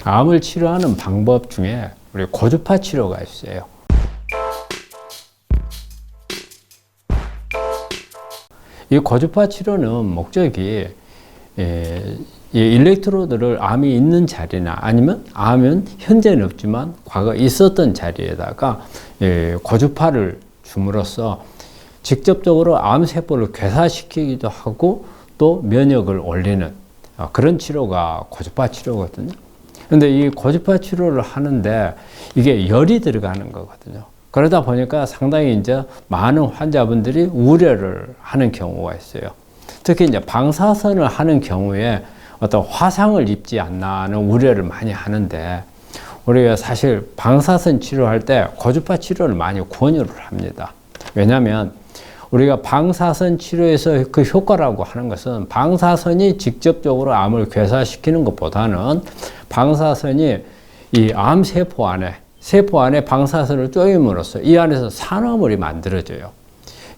암을 치료하는 방법 중에 우리 고주파 치료가 있어요. 이 고주파 치료는 목적이 이 일렉트로드를 암이 있는 자리나 아니면 암은 현재는 없지만 과거에 있었던 자리에다가 고주파를 줌으로써 직접적으로 암세포를 괴사시키기도 하고 또 면역을 올리는 그런 치료가 고주파 치료거든요. 근데 이 고주파 치료를 하는데 이게 열이 들어가는 거거든요. 그러다 보니까 상당히 이제 많은 환자분들이 우려를 하는 경우가 있어요. 특히 이제 방사선을 하는 경우에 어떤 화상을 입지 않나 하는 우려를 많이 하는데, 우리가 사실 방사선 치료할 때 고주파 치료를 많이 권유를 합니다. 왜냐하면 우리가 방사선 치료에서 그 효과라고 하는 것은 방사선이 직접적으로 암을 괴사시키는 것보다는 방사선이 이 암세포 안에 방사선을 쪼임으로써 이 안에서 산화물이 만들어져요.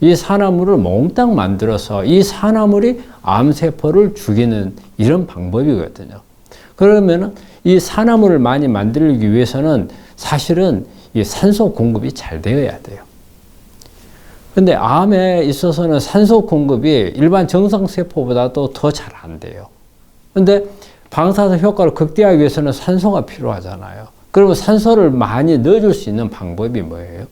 이 산화물을 몽땅 만들어서 이 산화물이 암세포를 죽이는 이런 방법이거든요. 그러면은 이 산화물을 많이 만들기 위해서는 사실은 이 산소 공급이 잘 되어야 돼요. 근데 암에 있어서는 산소 공급이 일반 정상세포보다도 더 잘 안 돼요. 근데 방사선 효과를 극대화하기 위해서는 산소가 필요하잖아요. 그러면 산소를 많이 넣어줄 수 있는 방법이 뭐예요?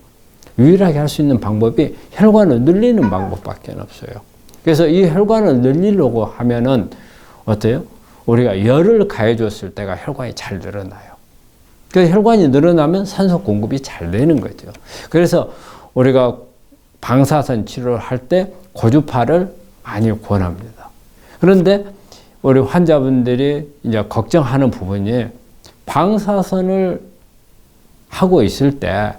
유일하게 할 수 있는 방법이 혈관을 늘리는 방법밖에 없어요. 그래서 이 혈관을 늘리려고 하면은 어때요? 우리가 열을 가해줬을 때가 혈관이 잘 늘어나요. 그 혈관이 늘어나면 산소 공급이 잘 되는 거죠. 그래서 우리가 방사선 치료를 할 때 고주파를 많이 권합니다. 그런데 우리 환자분들이 이제 걱정하는 부분이 방사선을 하고 있을 때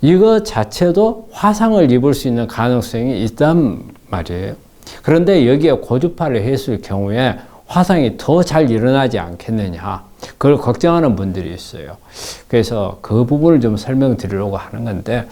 이거 자체도 화상을 입을 수 있는 가능성이 있단 말이에요. 그런데 여기에 고주파를 했을 경우에 화상이 더 잘 일어나지 않겠느냐, 그걸 걱정하는 분들이 있어요. 그래서 그 부분을 좀 설명드리려고 하는 건데,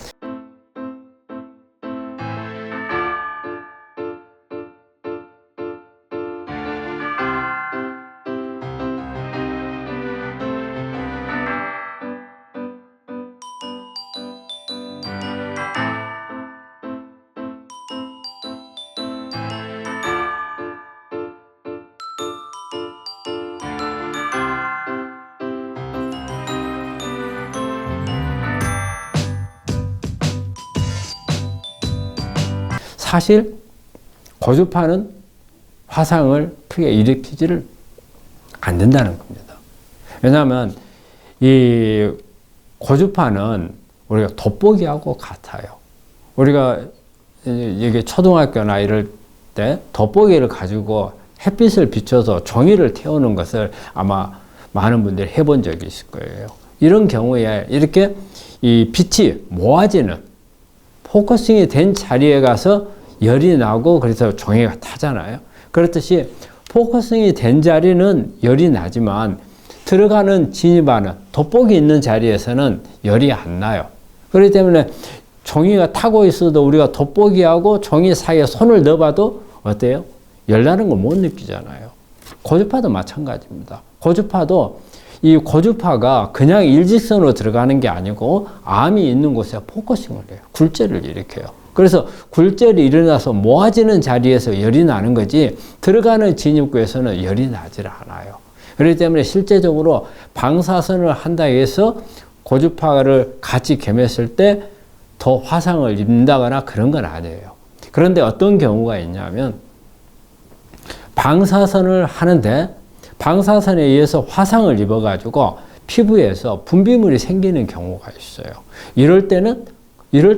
사실 고주파는 화상을 크게 일으키지를 않는다는 겁니다. 왜냐하면 이 고주파는 우리가 돋보기하고 같아요. 우리가 이게 초등학교나 이럴 때 돋보기를 가지고 햇빛을 비춰서 종이를 태우는 것을 아마 많은 분들이 해본 적이 있을 거예요. 이런 경우에 이렇게 이 빛이 모아지는, 포커싱이 된 자리에 가서 열이 나고 그래서 종이가 타잖아요. 그렇듯이 포커싱이 된 자리는 열이 나지만 들어가는, 진입하는, 돋보기 있는 자리에서는 열이 안 나요. 그렇기 때문에 종이가 타고 있어도 우리가 돋보기하고 종이 사이에 손을 넣어봐도 어때요? 열 나는 걸 못 느끼잖아요. 고주파도 마찬가지입니다. 고주파도 이 고주파가 그냥 일직선으로 들어가는 게 아니고 암이 있는 곳에 포커싱을 해요. 굴절을 일으켜요. 그래서 굴절이 일어나서 모아지는 자리에서 열이 나는 거지 들어가는 진입구에서는 열이 나질 않아요. 그렇기 때문에 실제적으로 방사선을 한다 해서 고주파를 같이 겸했을 때 더 화상을 입는다거나 그런 건 아니에요. 그런데 어떤 경우가 있냐면 방사선을 하는데 방사선에 의해서 화상을 입어가지고 피부에서 분비물이 생기는 경우가 있어요. 이럴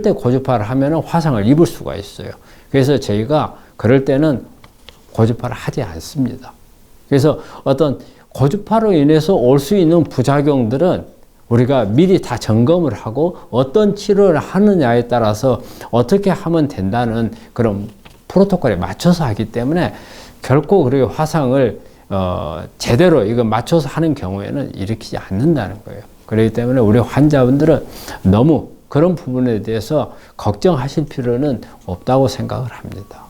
때 고주파를 하면 화상을 입을 수가 있어요. 그래서 저희가 그럴 때는 고주파를 하지 않습니다. 그래서 어떤 고주파로 인해서 올 수 있는 부작용들은 우리가 미리 다 점검을 하고 어떤 치료를 하느냐에 따라서 어떻게 하면 된다는 그런 프로토콜에 맞춰서 하기 때문에 결코 그렇게 화상을 제대로 이거 맞춰서 하는 경우에는 일으키지 않는다는 거예요. 그렇기 때문에 우리 환자분들은 너무 그런 부분에 대해서 걱정하실 필요는 없다고 생각을 합니다.